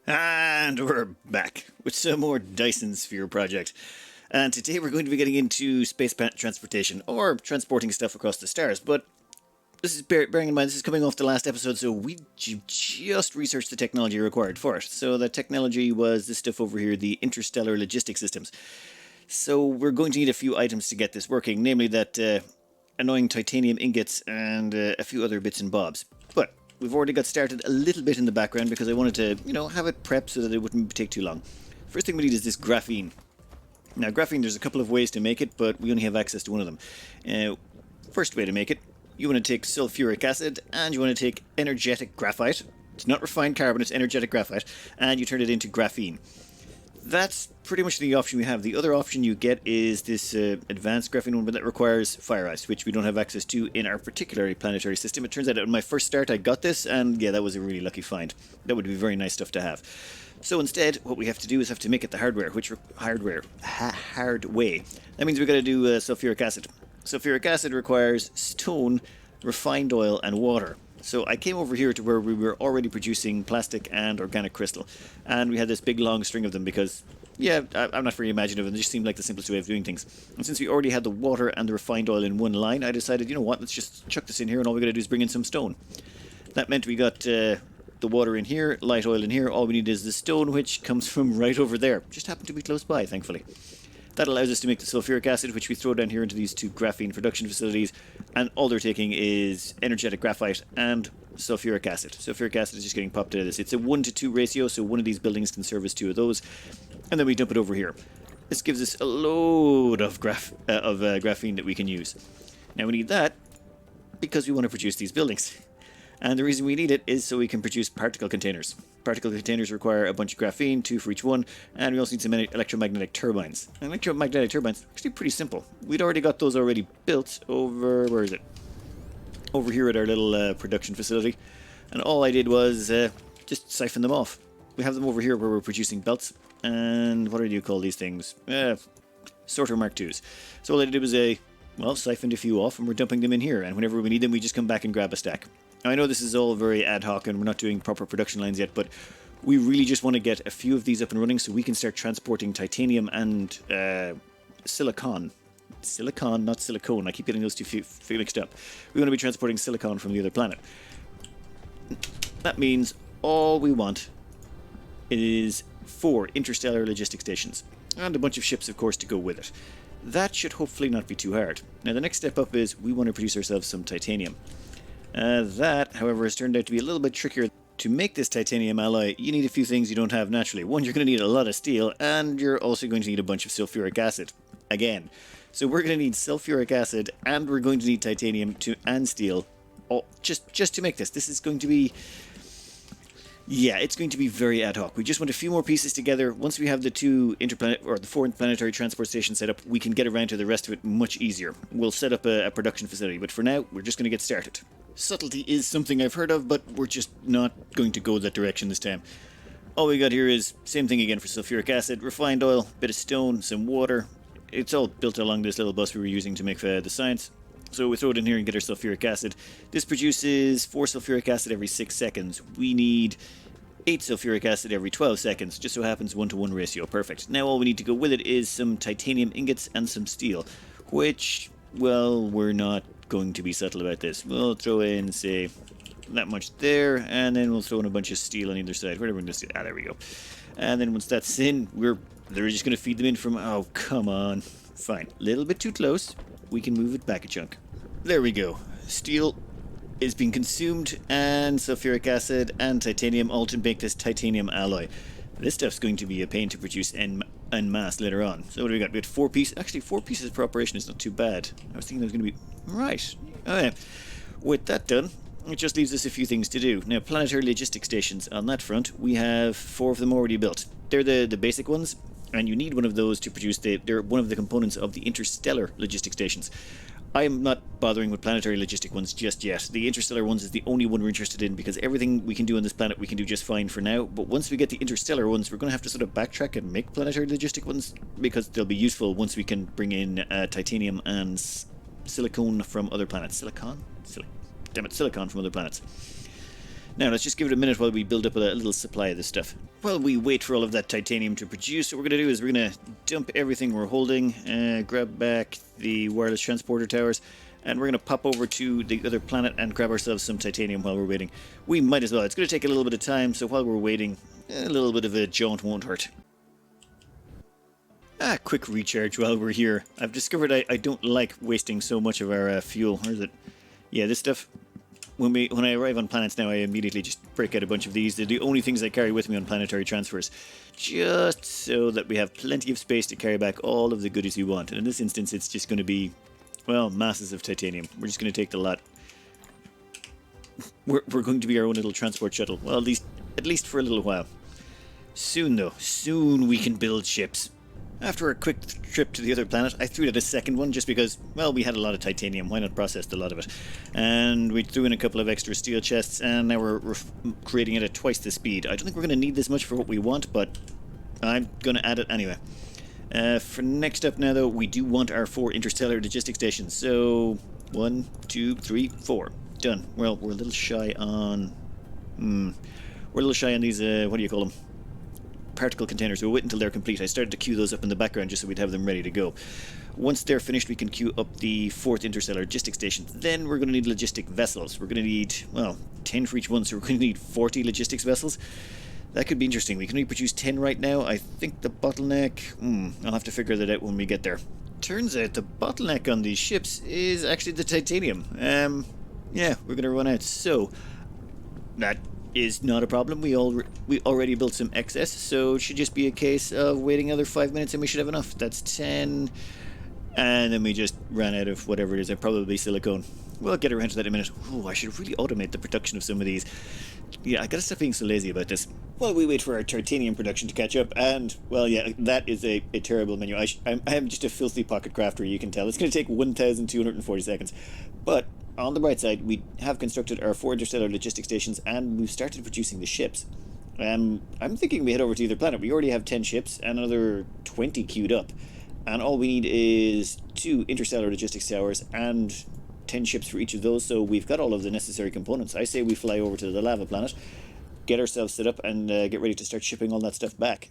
And we're back with some more Dyson Sphere project. And today we're going to be getting into space transportation, or transporting stuff across the stars. But this is bearing in mind, this is coming off the last episode, so we just researched the technology required for it. So the technology was this stuff over here, the interstellar logistic systems. So we're going to need a few items to get this working, namely that annoying titanium ingots and a few other bits and bobs. But we've already got started a little bit in the background because I wanted to, have it prepped so that it wouldn't take too long. First thing we need is this graphene. Now, graphene, there's a couple of ways to make it, but we only have access to one of them. First way to make it, you want to take sulfuric acid and you want to take energetic graphite. It's not refined carbon, it's energetic graphite, and you turn it into graphene. That's pretty much the option we have. The other option you get is this advanced graphene one, but that requires fire ice, which we don't have access to in our particular planetary system. It turns out on my first start I got this, and yeah, that was a really lucky find. That would be very nice stuff to have. So instead, what we have to do is have to make it the hard way. That means we've got to do sulfuric acid. Sulfuric acid requires stone, refined oil, and water. So I came over here to where we were already producing plastic and organic crystal, and we had this big long string of them because, I'm not very imaginative, and it just seemed like the simplest way of doing things. And since we already had the water and the refined oil in one line, I decided, you know what, let's just chuck this in here, and all we got to do is bring in some stone. That meant we got the water in here, light oil in here. All we need is the stone, which comes from right over there. Just happened to be close by, thankfully. That allows us to make the sulfuric acid, which we throw down here into these two graphene production facilities, and all they're taking is energetic graphite and sulfuric acid. Sulfuric acid is just getting popped into this. It's a 1-to-2 ratio, so one of these buildings can service two of those, and then we dump it over here. This gives us a load of graphene that we can use. Now we need that because we want to produce these buildings. And the reason we need it is so we can produce particle containers. Particle containers require a bunch of graphene, 2 for each one, and we also need some electromagnetic turbines. And electromagnetic turbines are actually pretty simple. We'd already got those already built over, where is it? Over here at our little production facility. And all I did was just siphon them off. We have them over here where we're producing belts. And what do you call these things? Sorter Mark IIs. So all I did was siphoned a few off and we're dumping them in here. And whenever we need them, we just come back and grab a stack. Now, I know this is all very ad hoc and we're not doing proper production lines yet, but we really just want to get a few of these up and running so we can start transporting titanium and silicon. Silicon, not silicone. I keep getting those two mixed up. We want to be transporting silicon from the other planet. That means all we want is 4 interstellar logistic stations and a bunch of ships, of course, to go with it. That should hopefully not be too hard. Now, the next step up is we want to produce ourselves some titanium. That, however, has turned out to be a little bit trickier. To make this titanium alloy, you need a few things you don't have naturally. One, you're going to need a lot of steel, and you're also going to need a bunch of sulfuric acid. Again. So we're going to need sulfuric acid, and we're going to need titanium and steel, just to make this. This is going to be... Yeah, it's going to be very ad hoc. We just want a few more pieces together. Once we have the 4 planetary transport stations set up, we can get around to the rest of it much easier. We'll set up a production facility, but for now, we're just going to get started. Subtlety is something I've heard of, but we're just not going to go that direction this time. All we got here is same thing again for sulfuric acid, refined oil, bit of stone, some water. It's all built along this little bus we were using to make the science. So we throw it in here and get our sulfuric acid. This produces 4 sulfuric acid every 6 seconds. We need 8 sulfuric acid every 12 seconds. Just so happens 1-to-1 ratio. Perfect. Now all we need to go with it is some titanium ingots and some steel. Which, well, we're not going to be subtle about this. We'll throw in, say, that much there. And then we'll throw in a bunch of steel on either side. Where do we just there we go. And then once that's in, they're just going to feed them in from... Oh, come on. Fine. Little bit too close. We can move it back a chunk. There we go. Steel is being consumed, and sulfuric acid and titanium all to make this titanium alloy. This stuff's going to be a pain to produce en masse later on. So what do we got? We got 4 pieces. Actually, 4 pieces per operation is not too bad. I was thinking there was going to be... Right. Okay. With that done, it just leaves us a few things to do. Now, planetary logistic stations. On that front, we have 4 of them already built. They're the basic ones, and you need one of those to produce they're one of the components of the interstellar logistic stations. I am not bothering with planetary logistic ones just yet. The interstellar ones is the only one we're interested in because everything we can do on this planet we can do just fine for now. But once we get the interstellar ones, we're going to have to sort of backtrack and make planetary logistic ones because they'll be useful once we can bring in titanium and silicon from other planets. Silicon from other planets. Now let's just give it a minute while we build up a little supply of this stuff. While we wait for all of that titanium to produce, what we're going to do is we're going to dump everything we're holding, grab back the wireless transporter towers, and we're going to pop over to the other planet and grab ourselves some titanium while we're waiting. We might as well. It's going to take a little bit of time, so while we're waiting, a little bit of a jaunt won't hurt. Quick recharge while we're here. I've discovered I don't like wasting so much of our fuel. Where is it? Yeah, this stuff. When I arrive on planets now, I immediately just break out a bunch of these. They're the only things I carry with me on planetary transfers. Just so that we have plenty of space to carry back all of the goodies we want. And in this instance, it's just going to be, well, masses of titanium. We're just going to take the lot. We're going to be our own little transport shuttle. Well, at least for a little while. Soon, though. Soon we can build ships. After a quick trip to the other planet, I threw in a second one just because, well, we had a lot of titanium. Why not process a lot of it? And we threw in a couple of extra steel chests, and now we're creating it at twice the speed. I don't think we're going to need this much for what we want, but I'm going to add it anyway. For next up now, though, we do want our 4 interstellar logistics stations. So, 1, 2, 3, 4. Done. Well, we're a little shy on... We're a little shy on these, what do you call them? Particle containers. We'll wait until they're complete. I started to queue those up in the background just so we'd have them ready to go. Once they're finished, we can queue up the 4th interstellar logistics station. Then we're going to need logistic vessels. We're going to need, well, 10 for each one, so we're going to need 40 logistics vessels. That could be interesting. We can only produce 10 right now. I think the bottleneck... I'll have to figure that out when we get there. Turns out the bottleneck on these ships is actually the titanium. Yeah, we're going to run out. So, that is not a problem. We already built some excess, so it should just be a case of waiting another 5 minutes and we should have enough. That's 10. And then we just ran out of whatever it is, probably silicone. We'll get around to that in a minute. Oh, I should really automate the production of some of these. Yeah, I gotta stop being so lazy about this. While we wait for our titanium production to catch up, and, well, yeah, that is a terrible menu. I am just a filthy pocket crafter, you can tell. It's gonna take 1,240 seconds. But on the bright side, we have constructed our 4 interstellar logistics stations, and we've started producing the ships. I'm thinking we head over to either planet. We already have 10 ships and another 20 queued up. And all we need is 2 interstellar logistics towers and 10 ships for each of those, so we've got all of the necessary components. I say we fly over to the lava planet, get ourselves set up, and get ready to start shipping all that stuff back.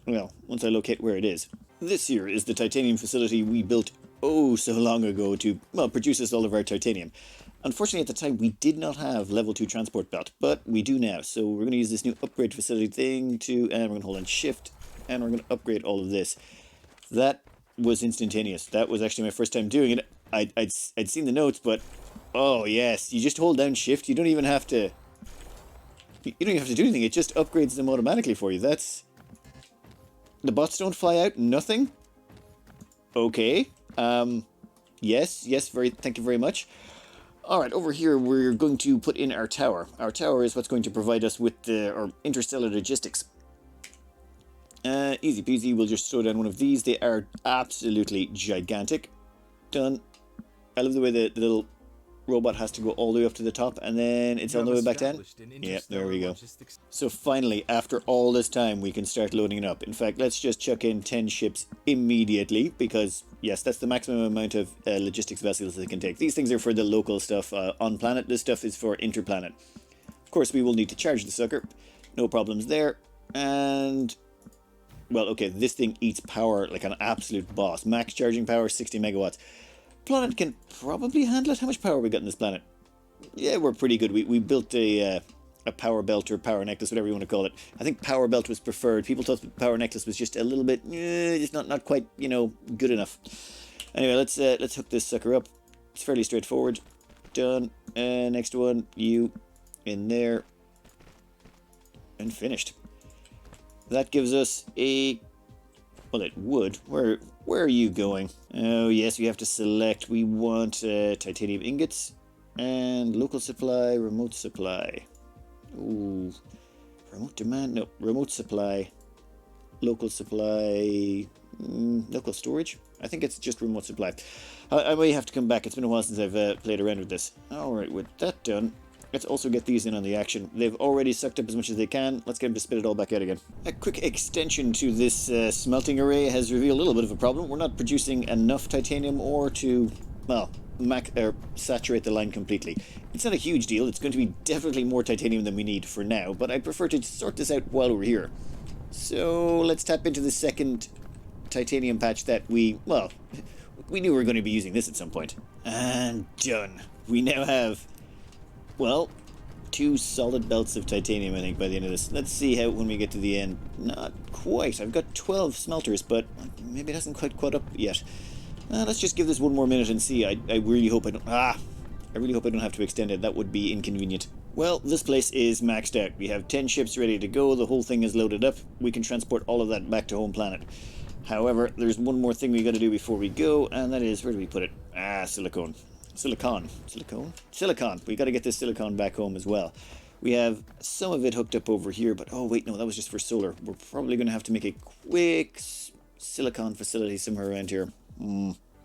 Well, once I locate where it is. This here is the titanium facility we built so long ago to, well, produce us all of our titanium. Unfortunately, at the time, we did not have level 2 transport belt, but we do now. So we're going to use this new upgrade facility thing and we're going to hold on shift, and we're going to upgrade all of this. That was instantaneous. That was actually my first time doing it. I'd seen the notes, but oh yes, you just hold down shift. You don't even have to do anything. It just upgrades them automatically for you. That's... The bots don't fly out? Nothing? Okay. Yes, thank you very much. Alright, over here we're going to put in our tower. Our tower is what's going to provide us with our interstellar logistics. Easy peasy, we'll just throw down one of these. They are absolutely gigantic. Done. I love the way the little robot has to go all the way up to the top and then it's on the way back down. Yeah, there we go. So finally, after all this time, we can start loading it up. In fact, let's just chuck in 10 ships immediately because, yes, that's the maximum amount of logistics vessels they can take. These things are for the local stuff on planet. This stuff is for interplanet. Of course, we will need to charge the sucker. No problems there. And... well, okay, this thing eats power like an absolute boss. Max charging power, 60 megawatts. Planet can probably handle it. How much power we got in this planet? Yeah, we're pretty good. We built a power belt or power necklace, whatever you want to call it. I think power belt was preferred. People thought the power necklace was just a little bit, just not quite, good enough. Anyway, let's hook this sucker up. It's fairly straightforward. Done. Next one, you in there, and finished. That gives us a... well, it would. Where are you going? Oh, yes, we have to select. We want titanium ingots and local supply, remote supply. Ooh, remote demand? No, remote supply, local supply, local storage? I think it's just remote supply. I may have to come back. It's been a while since I've played around with this. Alright, with that done, let's also get these in on the action. They've already sucked up as much as they can. Let's get them to spit it all back out again. A quick extension to this smelting array has revealed a little bit of a problem. We're not producing enough titanium ore to, well, saturate the line completely. It's not a huge deal. It's going to be definitely more titanium than we need for now, but I prefer to sort this out while we're here. So let's tap into the second titanium patch that we knew we were going to be using this at some point. And done. We now have, well, 2 solid belts of titanium, I think, by the end of this. Let's see how when we get to the end. Not quite. I've got 12 smelters, but maybe it hasn't quite caught up yet. Let's just give this one more minute and see. I really hope I don't... I really hope I don't have to extend it. That would be inconvenient. Well, this place is maxed out. We have 10 ships ready to go. The whole thing is loaded up. We can transport all of that back to home planet. However, there's one more thing we got to do before we go, and that is, where do we put it? Silicon. We got to get this silicon back home as well. We have some of it hooked up over here, but oh wait, no, that was just for solar. We're probably going to have to make a quick silicon facility somewhere around here.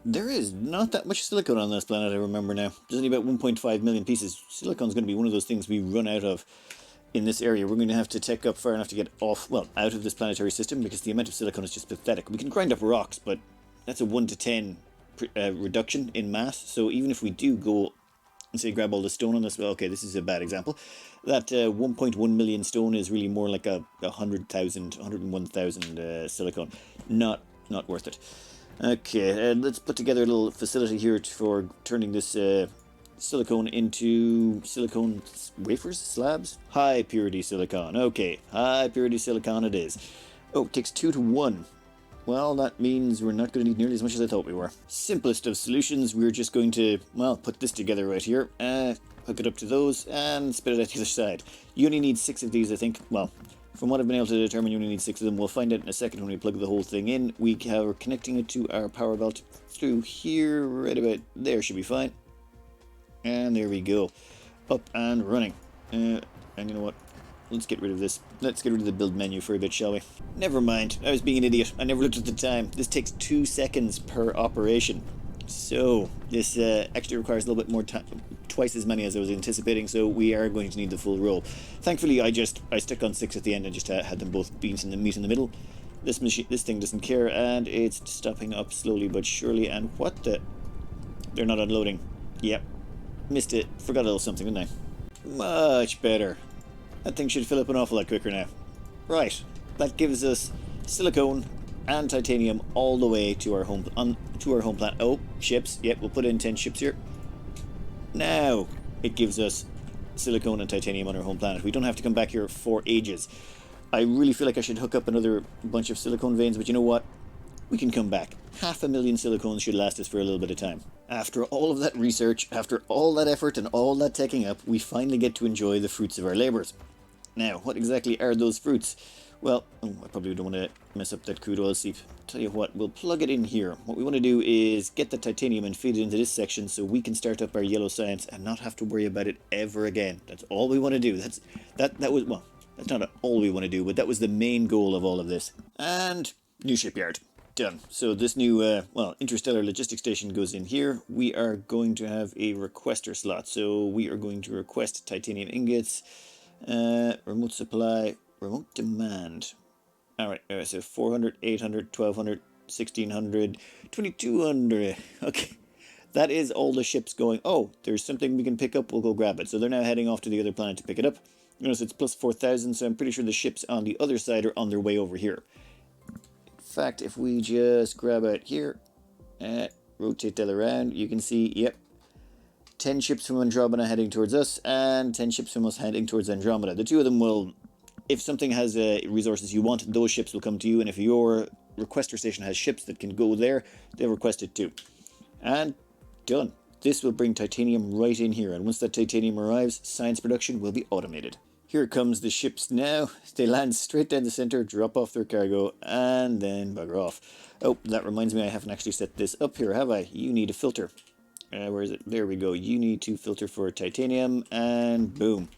There is not that much silicon on this planet, I remember now. There's only about 1.5 million pieces. Silicon's going to be one of those things we run out of in this area. We're going to have to tech up far enough to get off, well, out of this planetary system, because the amount of silicon is just pathetic. We can grind up rocks, but that's a 1 to 10 reduction in mass. So even if we do go and say grab all the stone on this, well, okay, this is a bad example. That 1.1 million stone is really more like a 101,000 silicon. Not worth it. Okay, let's put together a little facility here for turning this silicone into silicone wafers, slabs? High purity silicon. Okay, high purity silicon it is. Oh, it takes 2 to 1. Well, that means we're not going to need nearly as much as I thought we were. Simplest of solutions, we're just going to, well, put this together right here, hook it up to those, and spit it out the other side. You only need 6 of these, I think. Well, from what I've been able to determine, you only need 6 of them. We'll find out in a second when we plug the whole thing in. We're connecting it to our power belt through here, right about there should be fine. And there we go. Up and running. And you know what? Let's get rid of this. Let's get rid of the build menu for a bit, shall we? Never mind. I was being an idiot. I never looked at the time. This takes 2 seconds per operation. So, this actually requires a little bit more time. Twice as many as I was anticipating, so we are going to need the full roll. Thankfully, I stuck on 6 at the end and just had them both beans in the meat in the middle. This thing doesn't care, and it's stopping up slowly but surely. And what the... They're not unloading. Yep. Missed it. Forgot a little something, didn't I? Much better. That thing should fill up an awful lot quicker now. Right. That gives us silicone and titanium all the way to our home planet. Oh, ships. Yep, we'll put in 10 ships here. Now it gives us silicone and titanium on our home planet. We don't have to come back here for ages. I really feel like I should hook up another bunch of silicone veins, but you know what? We can come back. 500,000 silicones should last us for a little bit of time. After all of that research, after all that effort and all that teching up, we finally get to enjoy the fruits of our labours. Now, what exactly are those fruits? Well, I probably don't want to mess up that crude oil seep. Tell you what, we'll plug it in here. What we want to do is get the titanium and feed it into this section so we can start up our yellow science and not have to worry about it ever again. That's all we want to do. That's not all we want to do, but that was the main goal of all of this. And new shipyard. Done. So this new, interstellar logistics station goes in here. We are going to have a requester slot. So we are going to request titanium ingots, remote supply, remote demand. Alright, so 400, 800, 1200, 1600, 2200. Okay. That is all the ships going. Oh, there's something we can pick up. We'll go grab it. So they're now heading off to the other planet to pick it up. Notice it's plus 4,000, so I'm pretty sure the ships on the other side are on their way over here. In fact, if we just grab out here, rotate that around, you can see, yep, 10 ships from Andromeda heading towards us, and 10 ships from us heading towards Andromeda. The two of them will, if something has resources you want, those ships will come to you, and if your requester station has ships that can go there, they'll request it too. And done. This will bring titanium right in here, and once that titanium arrives, science production will be automated. Here comes the ships now. They land straight down the center, drop off their cargo, and then bugger off. Oh, that reminds me, I haven't actually set this up here, have I? You need a filter. Where is it? There we go. You need to filter for titanium, and boom.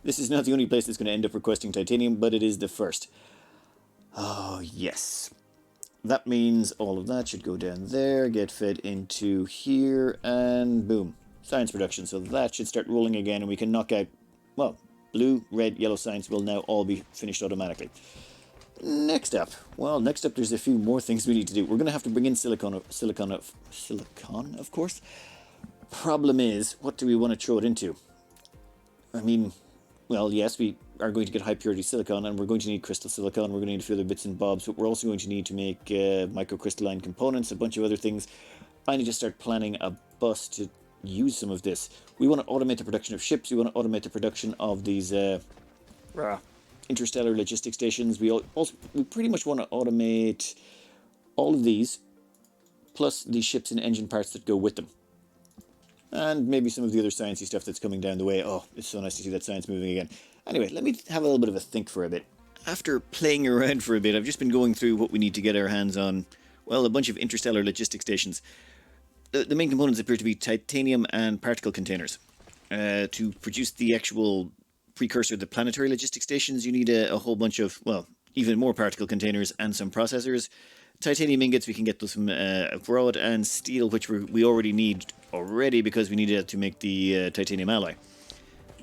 This is not the only place that's going to end up requesting titanium, but it is the first. Oh, yes. That means all of that should go down there, get fed into here, and boom. Science production. So that should start rolling again, and we can knock out, well, blue, red, yellow science will now all be finished automatically. Next up, there's a few more things we need to do. We're going to have to bring in silicon, of course. Problem is, what do we want to throw it into? I mean, well, yes, we are going to get high purity silicon, and we're going to need crystal silicon, we're going to need a few other bits and bobs, but we're also going to need to make microcrystalline components, a bunch of other things. I need to start planning a bus to use some of this. We want to automate the production of ships, we want to automate the production of these interstellar logistic stations. We pretty much want to automate all of these, plus the ships and engine parts that go with them. And maybe some of the other sciencey stuff that's coming down the way. Oh, it's so nice to see that science moving again. Anyway, let me have a little bit of a think for a bit. After playing around for a bit, I've just been going through what we need to get our hands on, well, a bunch of interstellar logistic stations. The main components appear to be titanium and particle containers. To produce the actual precursor, the planetary logistic stations, you need a whole bunch of, well, even more particle containers and some processors. Titanium ingots, we can get those from abroad, and steel, which we already need because we need it to make the titanium alloy.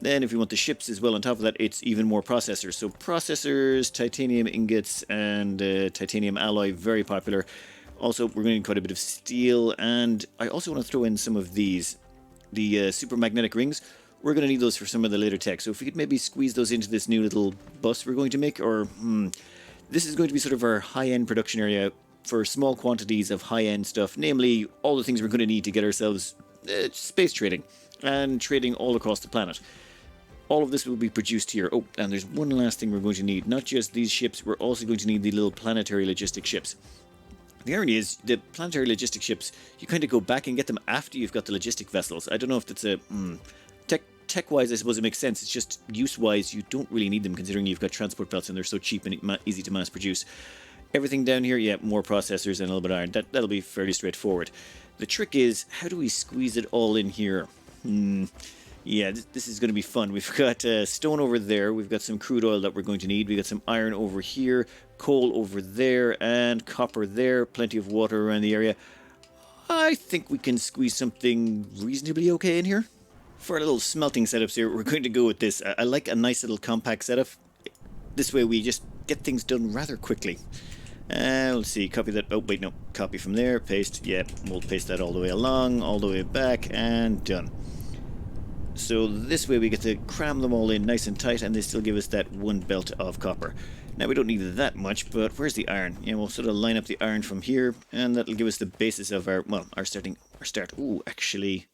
Then if we want the ships as well on top of that, it's even more processors. So processors, titanium ingots, and titanium alloy, very popular. Also, we're going to need quite a bit of steel, and I also want to throw in some of these. The super magnetic rings, we're going to need those for some of the later tech. So if we could maybe squeeze those into this new little bus we're going to make, or this is going to be sort of our high-end production area for small quantities of high-end stuff, namely all the things we're going to need to get ourselves space trading and trading all across the planet. All of this will be produced here. Oh, and there's one last thing we're going to need. Not just these ships, we're also going to need the little planetary logistic ships. The irony is, the planetary logistic ships, you kind of go back and get them after you've got the logistic vessels. I don't know if that's a... Tech-wise, I suppose it makes sense. It's just use-wise, you don't really need them, considering you've got transport belts and they're so cheap and easy to mass produce. Everything down here, yeah, more processors and a little bit of iron. That'll be fairly straightforward. The trick is, how do we squeeze it all in here? Yeah, this is going to be fun. We've got stone over there. We've got some crude oil that we're going to need. We've got some iron over here, coal over there, and copper there. Plenty of water around the area. I think we can squeeze something reasonably okay in here. For our little smelting setups here, we're going to go with this. I like a nice little compact setup. This way we just get things done rather quickly. Let's see, copy that. Oh, wait, no. Copy from there, paste. Yeah, we'll paste that all the way along, all the way back, and done. So this way we get to cram them all in nice and tight, and they still give us that one belt of copper. Now we don't need that much, but where's the iron? Yeah, we'll sort of line up the iron from here, and that'll give us the basis of our start. Ooh, actually,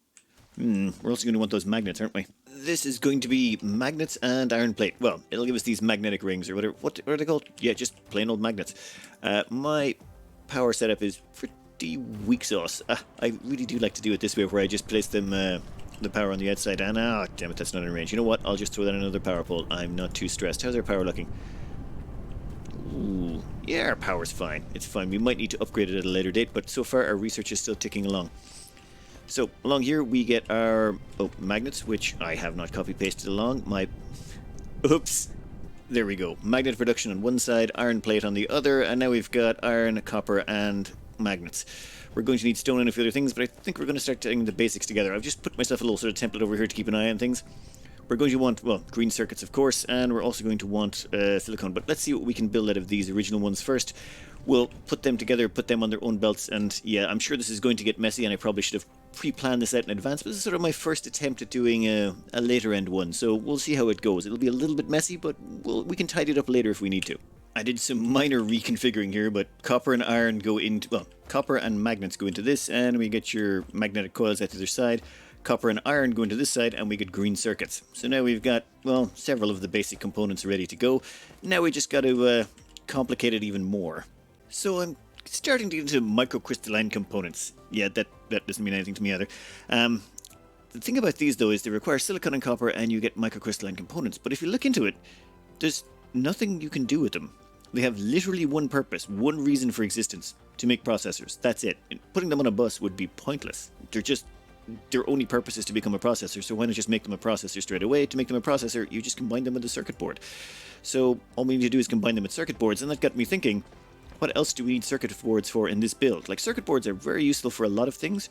we're also going to want those magnets, aren't we? This is going to be magnets and iron plate. Well, it'll give us these magnetic rings or whatever. What are they called? Yeah, just plain old magnets. My power setup is pretty weak sauce. I really do like to do it this way, where I just place them the power on the outside, and damn it, that's not in range. You know what? I'll just throw that in another power pole. I'm not too stressed. How's our power looking? Ooh, yeah, our power's fine. It's fine. We might need to upgrade it at a later date, but so far our research is still ticking along. So along here we get our magnets, which I have not copy pasted along. Oops. There we go. Magnet production on one side, iron plate on the other, and now we've got iron, copper, and magnets. We're going to need stone and a few other things, but I think we're going to start getting the basics together. I've just put myself a little sort of template over here to keep an eye on things. We're going to want, well, green circuits, of course, and we're also going to want silicon. But let's see what we can build out of these original ones first. We'll put them together, put them on their own belts, and yeah, I'm sure this is going to get messy, and I probably should have pre-planned this out in advance, but this is sort of my first attempt at doing a later end one, so we'll see how it goes. It'll be a little bit messy, but we can tidy it up later if we need to. I did some minor reconfiguring here, but copper and iron go into, well, copper and magnets go into this, and we get your magnetic coils out to the other side. Copper and iron go into this side, and we get green circuits. So now we've got, well, several of the basic components ready to go. Now we just got to complicate it even more. So I'm starting to get into microcrystalline components. Yeah, that doesn't mean anything to me either. The thing about these, though, is they require silicon and copper, and you get microcrystalline components. But if you look into it, there's nothing you can do with them. They have literally one purpose, one reason for existence: to make processors. That's it. And putting them on a bus would be pointless. Their only purpose is to become a processor, so why not just make them a processor straight away? To make them a processor, you just combine them with a circuit board. So all we need to do is combine them with circuit boards, and that got me thinking, what else do we need circuit boards for in this build? Like, circuit boards are very useful for a lot of things,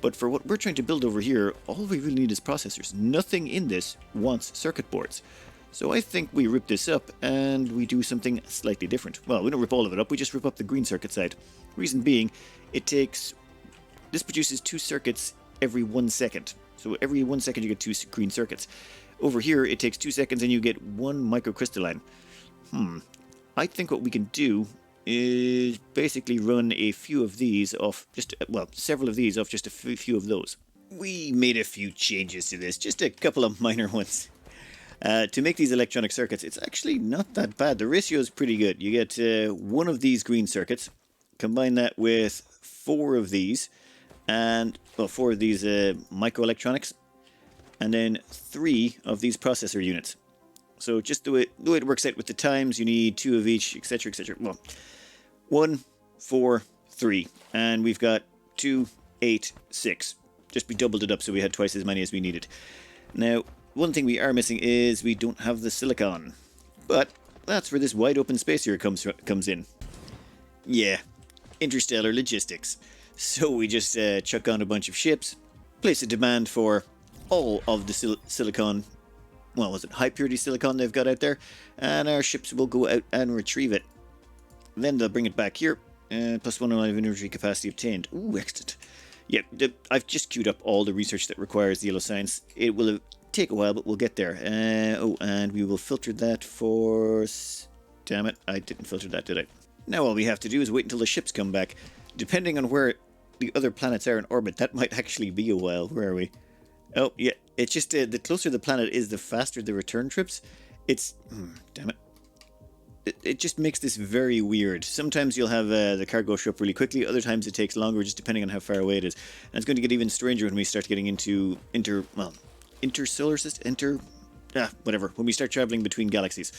but for what we're trying to build over here, all we really need is processors. Nothing in this wants circuit boards. So I think we rip this up and we do something slightly different. Well, we don't rip all of it up, we just rip up the green circuit side. Reason being, this produces two circuits every 1 second. So every 1 second you get 2 green circuits. Over here, it takes 2 seconds and you get 1 microcrystalline. I think what we can do is basically run a few of these off, several of these off just a few of those. We made a few changes to this, just a couple of minor ones. To make these electronic circuits, it's actually not that bad. The ratio is pretty good. You get 1 of these green circuits, combine that with 4 of these, and 4 of these microelectronics, and then 3 of these processor units. So just the way it works out with the times, you need 2 of each, etc., etc. Well, 1, 4, 3, and we've got 2, 8, 6. Just we doubled it up, so we had twice as many as we needed. Now, one thing we are missing is we don't have the silicon, but that's where this wide open space here comes in. Yeah, interstellar logistics. So we just chuck on a bunch of ships, place a demand for all of the silicon, well, was it high purity silicon they've got out there, and our ships will go out and retrieve it. Then they'll bring it back here, plus 1 amount of inventory capacity obtained. Ooh, excellent. Yeah, I've just queued up all the research that requires the yellow science. It will take a while, but we'll get there. And we will filter that for... Damn it, I didn't filter that, did I? Now all we have to do is wait until the ships come back. Depending on where the other planets are in orbit, that might actually be a while. Where are we? Oh, yeah, it's just the closer the planet is, the faster the return trips. It's... damn it. It just makes this very weird. Sometimes you'll have the cargo show up really quickly, other times it takes longer, just depending on how far away it is. And it's going to get even stranger when we start getting into interstellar system, whatever, when we start traveling between galaxies.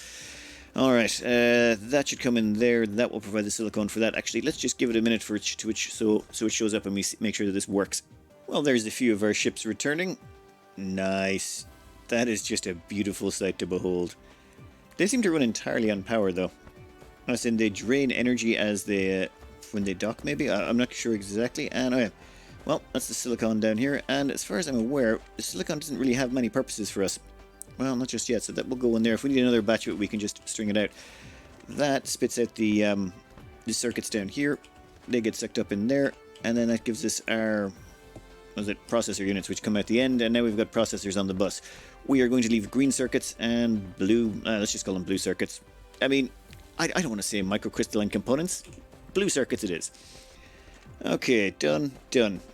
Alright, that should come in there. That will provide the silicon for that. Actually, let's just give it a minute for it so it shows up and we make sure that this works. Well, there's a few of our ships returning. Nice. That is just a beautiful sight to behold. They seem to run entirely on power, though. As in, they drain energy as they when they dock, maybe? I'm not sure exactly. And, oh yeah. Well, that's the silicon down here. And as far as I'm aware, the silicon doesn't really have many purposes for us. Well, not just yet, so that will go in there. If we need another batch of it, we can just string it out. That spits out the circuits down here. They get sucked up in there. And then that gives us our... processor units, which come out the end, and now we've got processors on the bus. We are going to leave green circuits and blue, let's just call them blue circuits. I mean, I don't want to say microcrystalline components. Blue circuits it is. Okay, done.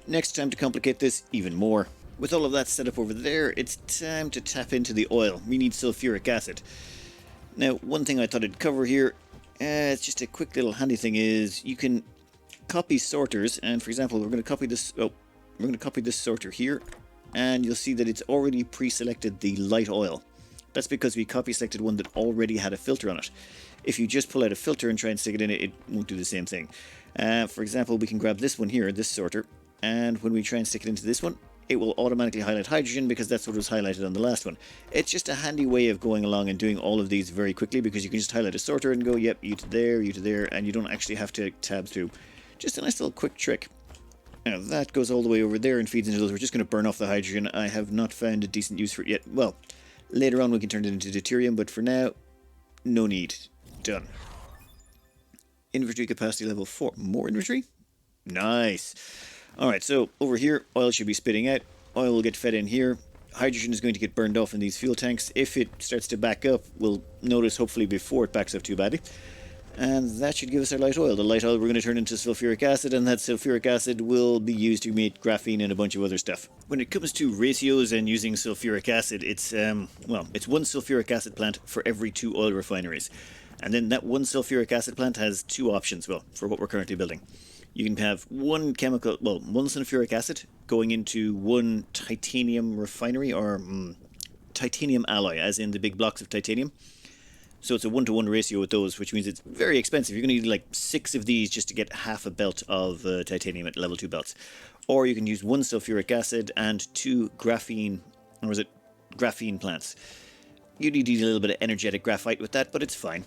Next time to complicate this even more. With all of that set up over there, it's time to tap into the oil. We need sulfuric acid. Now, one thing I thought I'd cover here, it's just a quick little handy thing, is you can copy sorters, and for example, we're going to copy this... We're going to copy this sorter here, and you'll see that it's already pre-selected the light oil. That's because we copy selected one that already had a filter on it. If you just pull out a filter and try and stick it in it, it won't do the same thing. For example, we can grab this one here, this sorter, and when we try and stick it into this one, it will automatically highlight hydrogen because that's what was highlighted on the last one. It's just a handy way of going along and doing all of these very quickly, because you can just highlight a sorter and go, yep, you to there, and you don't actually have to tab through. Just a nice little quick trick. Now that goes all the way over there and feeds into those. We're just going to burn off the hydrogen. I have not found a decent use for it yet. Well, later on we can turn it into deuterium, but for now, no need. Done. Inventory capacity level 4. More inventory? Nice. Alright, so over here, oil should be spitting out. Oil will get fed in here. Hydrogen is going to get burned off in these fuel tanks. If it starts to back up, we'll notice hopefully before it backs up too badly. And that should give us our light oil. The light oil we're going to turn into sulfuric acid, and that sulfuric acid will be used to make graphene and a bunch of other stuff. When it comes to ratios and using sulfuric acid, it's 1 sulfuric acid plant for every 2 oil refineries. And then that 1 sulfuric acid plant has 2 options, well, for what we're currently building. You can have 1 sulfuric acid going into 1 titanium refinery, or titanium alloy, as in the big blocks of titanium. So it's a 1-to-1 ratio with those, which means it's very expensive. You're going to need like 6 of these just to get half a belt of titanium at level 2 belts. Or you can use 1 sulfuric acid and 2 graphene, or is it graphene plants. You need a little bit of energetic graphite with that, but it's fine.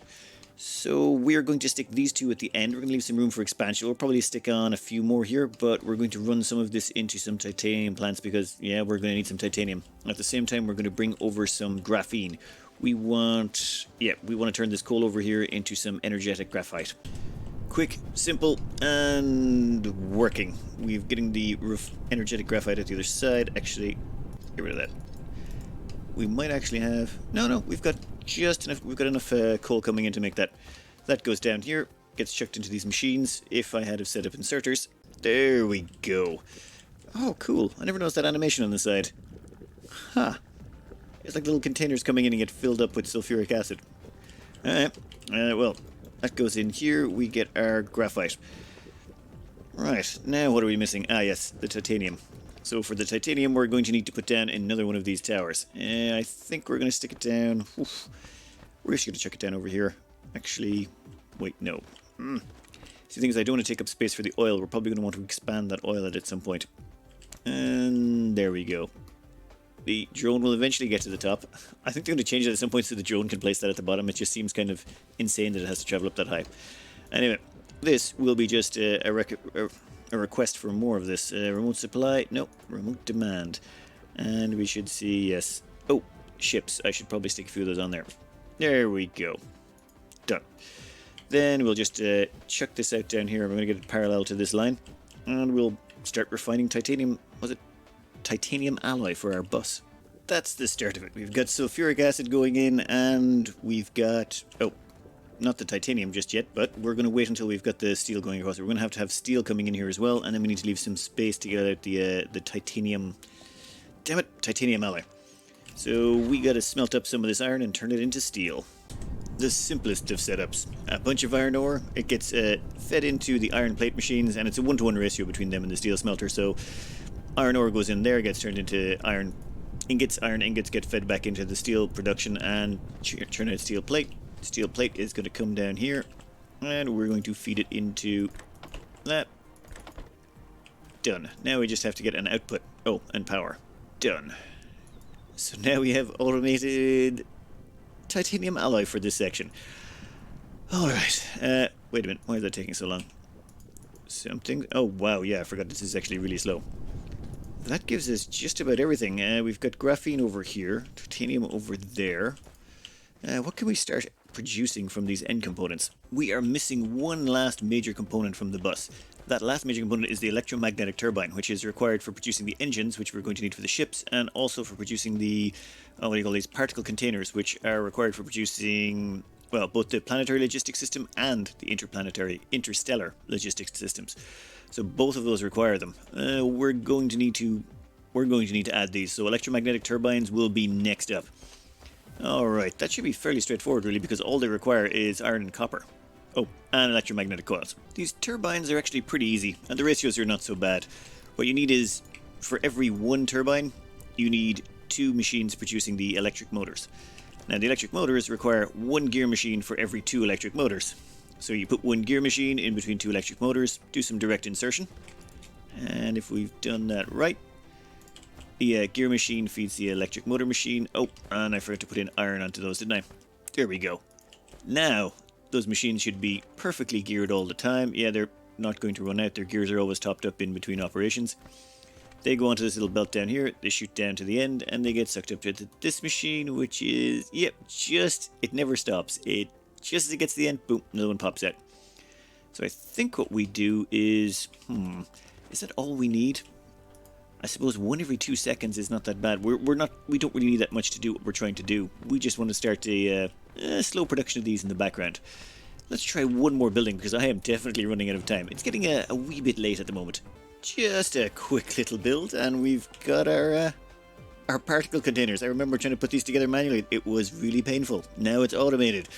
So we're going to stick these 2 at the end. We're going to leave some room for expansion. We'll probably stick on a few more here, but we're going to run some of this into some titanium plants because, yeah, we're going to need some titanium. At the same time, we're going to bring over some graphene. We want to turn this coal over here into some energetic graphite. Quick, simple, and working. We're getting the energetic graphite at the other side. Actually, get rid of that. We might actually have... No, we've got just enough... We've got enough coal coming in to make that. That goes down here, gets chucked into these machines. If I had have set up inserters. There we go. Oh, cool. I never noticed that animation on the side. Huh. It's like little containers coming in and get filled up with sulfuric acid. Alright. Well, that goes in here. We get our graphite. Right. Now what are we missing? Ah, yes. The titanium. So for the titanium, we're going to need to put down another one of these towers. I think we're going to stick it down... Oof. We're just going to chuck it down over here. Actually... Wait, no. See, the thing is, I don't want to take up space for the oil. We're probably going to want to expand that oil at some point. And there we go. The drone will eventually get to the top. I think they're going to change it at some point so the drone can place that at the bottom. It just seems kind of insane that it has to travel up that high. Anyway, this will be just a request for more of this. Remote supply? No. Remote demand. And we should see, yes. Oh, ships. I should probably stick a few of those on there. There we go. Done. Then we'll just chuck this out down here. We're going to get it parallel to this line. And we'll start refining titanium. Was it titanium alloy for our bus? That's the start of it. We've got sulfuric acid going in, and we've got... Oh, not the titanium just yet, but we're going to wait until we've got the steel going across. We're going to have steel coming in here as well, and then we need to leave some space to get out the titanium... Damn it, titanium alloy. So we got to smelt up some of this iron and turn it into steel. The simplest of setups. A bunch of iron ore, it gets fed into the iron plate machines, and it's a 1-to-1 ratio between them and the steel smelter, so iron ore goes in there, gets turned into iron ingots get fed back into the steel production and churn out steel plate. Steel plate is going to come down here, and we're going to feed it into that. Done. Now we just have to get an output. Oh, and power. Done. So now we have automated titanium alloy for this section. Alright, wait a minute, why is that taking so long? Something... Oh, wow, yeah, I forgot this is actually really slow. That gives us just about everything. We've got graphene over here, titanium over there. What can we start producing from these end components? We are missing one last major component from the bus. That last major component is the electromagnetic turbine, which is required for producing the engines, which we're going to need for the ships, and also for producing the, what do you call these, particle containers, which are required for producing, well, both the planetary logistics system and the interstellar logistics systems. So both of those require them. We're going to need to add these. So electromagnetic turbines will be next up. Alright, that should be fairly straightforward really, because all they require is iron and copper. Oh, and electromagnetic coils. These turbines are actually pretty easy, and the ratios are not so bad. What you need is, for every one turbine, you need 2 machines producing the electric motors. Now, the electric motors require 1 gear machine for every 2 electric motors. So you put 1 gear machine in between 2 electric motors, do some direct insertion, and if we've done that right, the gear machine feeds the electric motor machine. Oh, and I forgot to put in iron onto those, didn't I? There we go. Now, those machines should be perfectly geared all the time. Yeah, they're not going to run out. Their gears are always topped up in between operations. They go onto this little belt down here. They shoot down to the end, and they get sucked up to this machine, which is, yep, it never stops. Just as it gets to the end, boom, another one pops out. So I think what we do is, is that all we need? I suppose 1 every 2 seconds is not that bad. We don't really need that much to do what we're trying to do. We just want to start a slow production of these in the background. Let's try one more building, because I am definitely running out of time. It's getting a wee bit late at the moment. Just a quick little build, and we've got our particle containers. I remember trying to put these together manually. It was really painful. Now it's automated.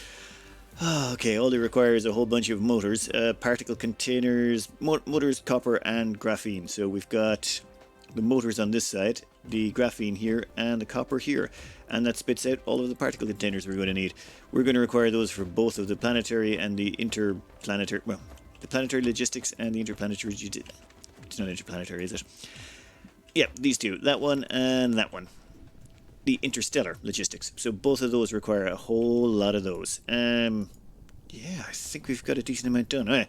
Okay, all they require is a whole bunch of motors, particle containers, motors, copper, and graphene. So we've got the motors on this side, the graphene here, and the copper here, and that spits out all of the particle containers we're going to need. We're going to require those for both of the planetary and the interplanetary, well, the planetary logistics and the interplanetary. It's not interplanetary, is it? Yeah, these two, that one and that one. The interstellar logistics. So both of those require a whole lot of those. Yeah, I think we've got a decent amount done.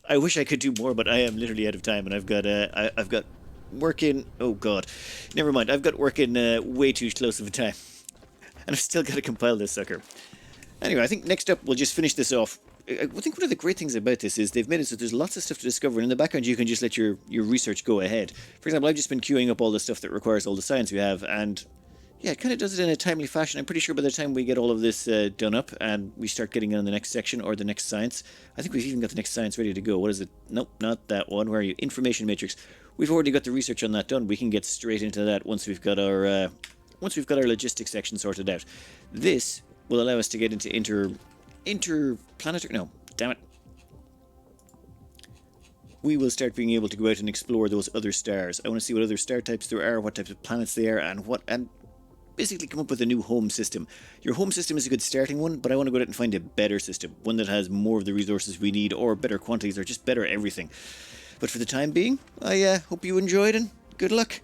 I wish I could do more, but I am literally out of time, and I've got work in... Oh, God. Never mind. I've got work in way too close of a time. And I've still got to compile this sucker. Anyway, I think next up we'll just finish this off I think one of the great things about this is they've made it so there's lots of stuff to discover, and in the background you can just let your research go ahead. For example, I've just been queuing up all the stuff that requires all the science we have, and yeah, it kind of does it in a timely fashion. I'm pretty sure by the time we get all of this done up and we start getting on the next section or the next science, I think we've even got the next science ready to go. What is it? Nope, not that one. Where are you? Information matrix. We've already got the research on that done. We can get straight into that once we've got our logistics section sorted out. This will allow us to get into interplanetary. No, damn it. We will start being able to go out and explore those other stars. I want to see what other star types there are, what types of planets they are, and basically come up with a new home system. Your home system is a good starting one, but I want to go out and find a better system, one that has more of the resources we need, or better quantities, or just better everything. But for the time being, I hope you enjoyed, and good luck.